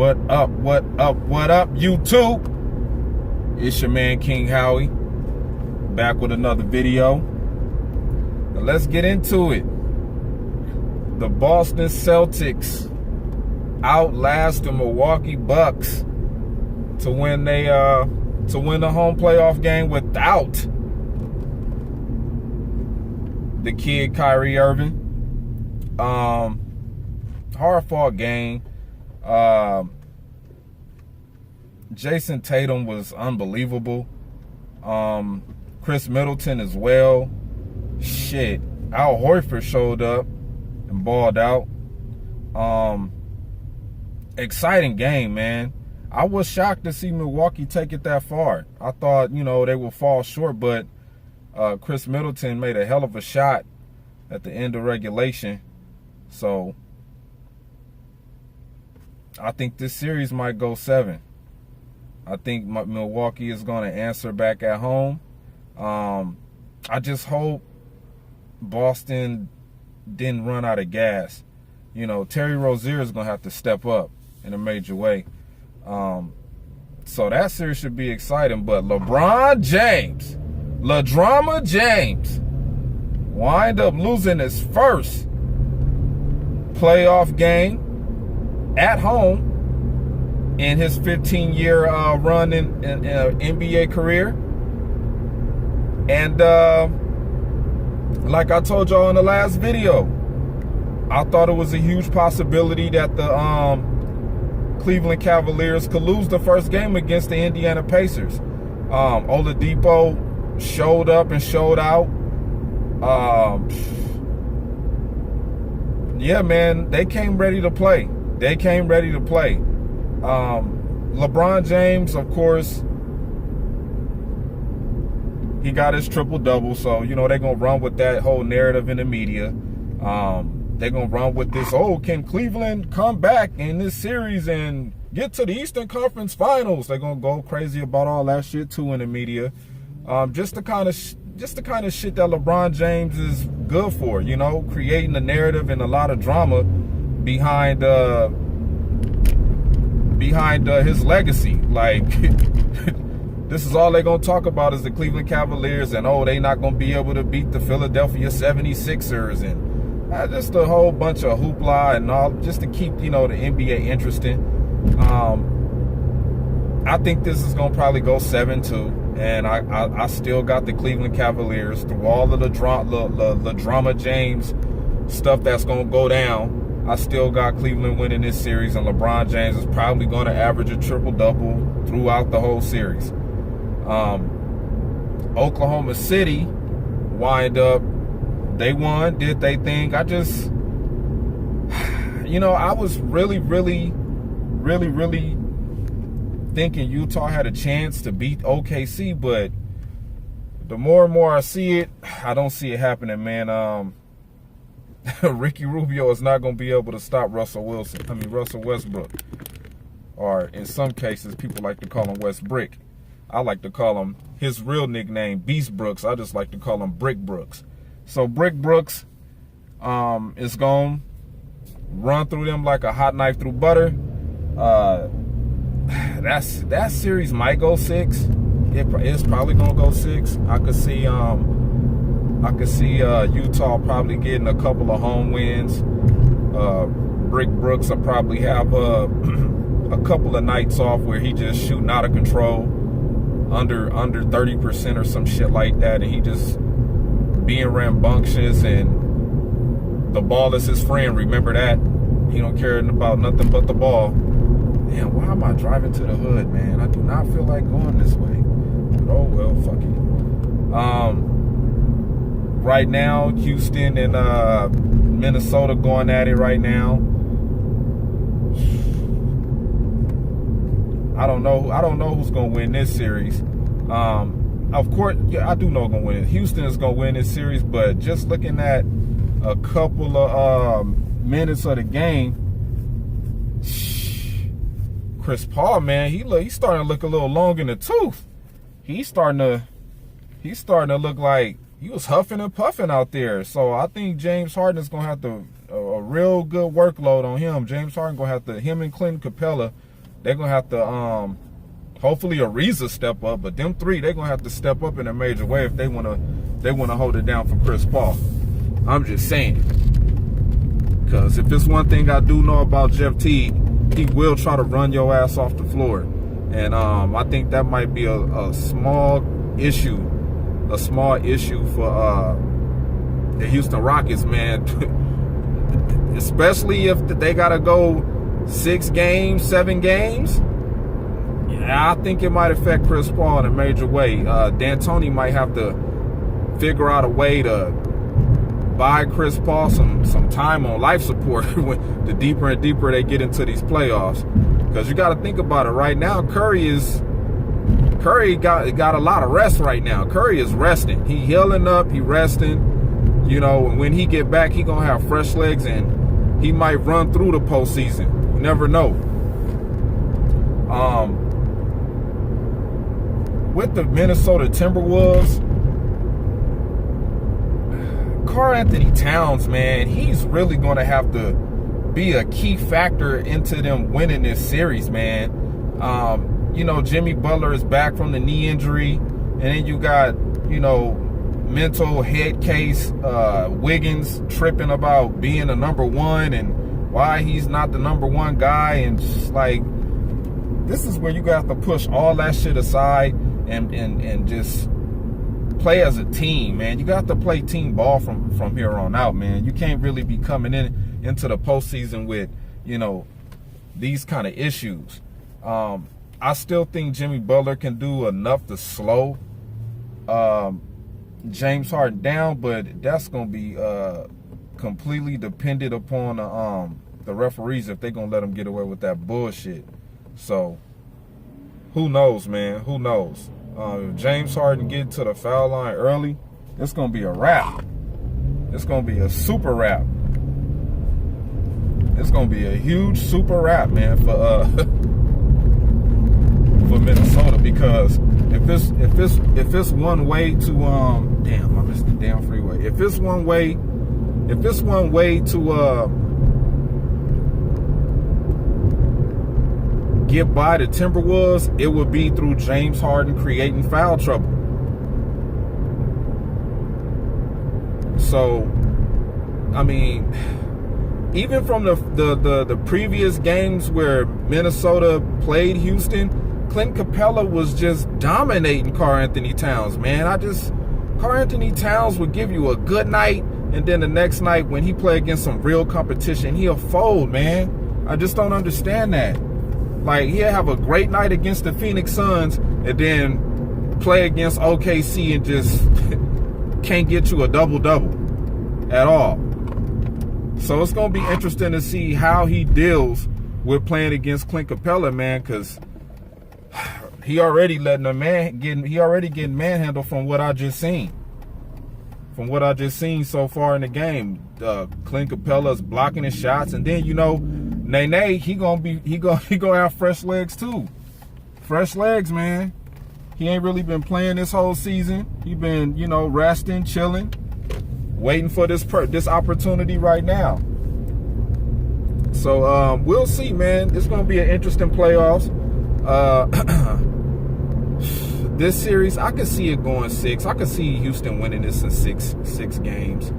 What up, YouTube? It's your man, King Howie, back with another video. Now let's get into it. The Boston Celtics outlast the Milwaukee Bucks to win the home playoff game without the kid Kyrie Irving. Hard-fought game. Jason Tatum was unbelievable. Chris Middleton as well. Shit. Al Horford showed up and balled out. Exciting game, man. I was shocked to see Milwaukee take it that far. I thought, they would fall short, but Chris Middleton made a hell of a shot at the end of regulation. So I think this series might go 7. I think Milwaukee is going to answer back at home. I just hope Boston didn't run out of gas. Terry Rozier is going to have to step up in a major way. So that series should be exciting. But LeBron James, LaDrama James, wind up losing his first playoff game at home in his 15-year run in NBA career. And like I told y'all in the last video, I thought it was a huge possibility that the Cleveland Cavaliers could lose the first game against the Indiana Pacers. Oladipo showed up and showed out. Yeah, man, they came ready to play. LeBron James, of course, he got his triple-double, so, they're going to run with that whole narrative in the media. They're going to run with this, can Cleveland come back in this series and get to the Eastern Conference Finals? They're going to go crazy about all that shit, too, in the media. Just the kind of shit that LeBron James is good for, creating a narrative and a lot of drama behind his legacy. Like, this is all they're going to talk about is the Cleveland Cavaliers and, they not going to be able to beat the Philadelphia 76ers and just a whole bunch of hoopla and all, just to keep, the NBA interesting. I think this is going to probably go 7-2. And I still got the Cleveland Cavaliers through all of the drama James stuff that's going to go down. I still got Cleveland winning this series, and LeBron James is probably going to average a triple-double throughout the whole series. Oklahoma City wind up, they won, did they thing. I just, I was really thinking Utah had a chance to beat OKC, but the more and more I see it, I don't see it happening, man. Ricky Rubio is not going to be able to stop Russell Westbrook. Or in some cases, people like to call him West Brick. I like to call him his real nickname, Beast Brooks. I just like to call him Brick Brooks. So Brick Brooks is going to run through them like a hot knife through butter. That series might go 6. It's probably gonna go 6. I could see Utah probably getting a couple of home wins. Brick Brooks will probably have a couple of nights off where he just shooting out of control, under 30% or some shit like that, and he just being rambunctious, and the ball is his friend. Remember that. He don't care about nothing but the ball. Damn, why am I driving to the hood, man? I do not feel like going this way. But oh well, fuck it. Right now, Houston and Minnesota going at it right now. I don't know who's gonna win this series. Of course, yeah, I do know who's gonna win it. Houston is gonna win this series, but just looking at a couple of minutes of the game, Chris Paul, man, he's starting to look a little long in the tooth. He's starting to look like he was huffing and puffing out there. So I think James Harden is going to have a real good workload on him. James Harden going to have to, him and Clint Capella they're gonna have to hopefully Ariza step up, but them three, they're gonna have to step up in a major way if they wanna hold it down for Chris Paul. I'm just saying. Because if it's one thing I do know about Jeff Teague, he will try to run your ass off the floor. And I think that might be a small issue for the Houston Rockets, man. Especially if they got to go 6 games, 7 games. Yeah, I think it might affect Chris Paul in a major way. D'Antoni might have to figure out a way to buy Chris Paul some time on life support when the deeper and deeper they get into these playoffs. Because you got to think about it right now. Curry got a lot of rest right now. Curry is resting. He healing up. He resting. You know, when he get back, he gonna have fresh legs and he might run through the postseason. You never know. With the Minnesota Timberwolves, Karl-Anthony Towns, man, he's really going to have to be a key factor into them winning this series, man. You know, Jimmy Butler is back from the knee injury, and then you got, you know, mental head case, Wiggins tripping about being the number one and why he's not the number one guy, and just like, this is where you got to push all that shit aside and just play as a team, man. You got to play team ball from here on out, man. You can't really be coming into the postseason with, you know, these kind of issues. I still think Jimmy Butler can do enough to slow James Harden down, but that's going to be completely dependent upon the referees if they're going to let him get away with that bullshit. So, who knows, man? Who knows? If James Harden get to the foul line early, it's going to be a wrap. It's going to be a super wrap. It's going to be a huge super wrap, man, for Minnesota, because if it's one way to damn, I missed the damn freeway. If it's one way to get by the Timberwolves, it would be through James Harden creating foul trouble. So, I mean, even from the previous games where Minnesota played Houston, Clint Capella was just dominating Karl-Anthony Towns, man. Karl-Anthony Towns would give you a good night, and then the next night when he play against some real competition, he'll fold, man. I just don't understand that. Like, he'll have a great night against the Phoenix Suns and then play against OKC and just can't get you a double-double at all. So it's going to be interesting to see how he deals with playing against Clint Capella, man, because he already getting manhandled from what I just seen. From what I just seen so far in the game. Clint Capella's blocking his shots, and then, you know, Nene, he gonna have fresh legs too. Fresh legs, man. He ain't really been playing this whole season. He been, you know, resting, chilling, waiting for this opportunity right now. So we'll see, man. It's gonna be an interesting playoffs. This series, I could see it going 6. I could see Houston winning this in six games.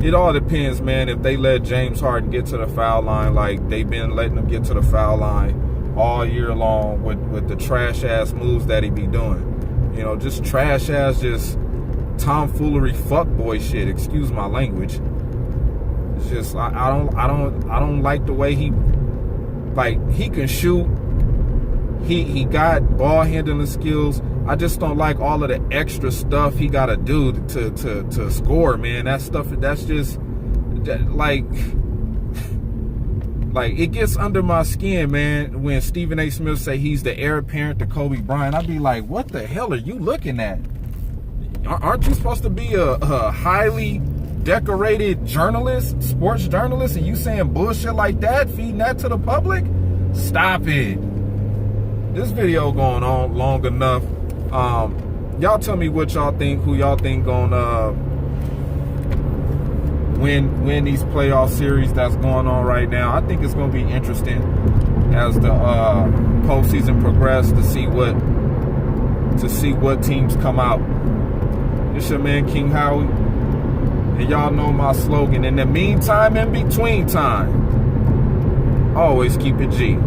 It all depends, man, if they let James Harden get to the foul line like they've been letting him get to the foul line all year long with the trash-ass moves that he be doing. You know, just trash-ass, just tomfoolery fuckboy shit, excuse my language. It's just, I don't like the way he can shoot. He got ball handling skills. I just don't like all of the extra stuff he got to do to score, man. That stuff, that's just, like, it gets under my skin, man, when Stephen A. Smith say he's the heir apparent to Kobe Bryant. I'd be like, what the hell are you looking at? Aren't you supposed to be a highly decorated journalist, sports journalist, and you saying bullshit like that, feeding that to the public? Stop it. This video going on long enough. Y'all tell me what y'all think, who y'all think gonna win these playoff series that's going on right now. I think it's gonna be interesting. as the postseason progresses to see what teams come out. It's your man King Howie, and y'all know my slogan. In the meantime, in between time, always keep it G.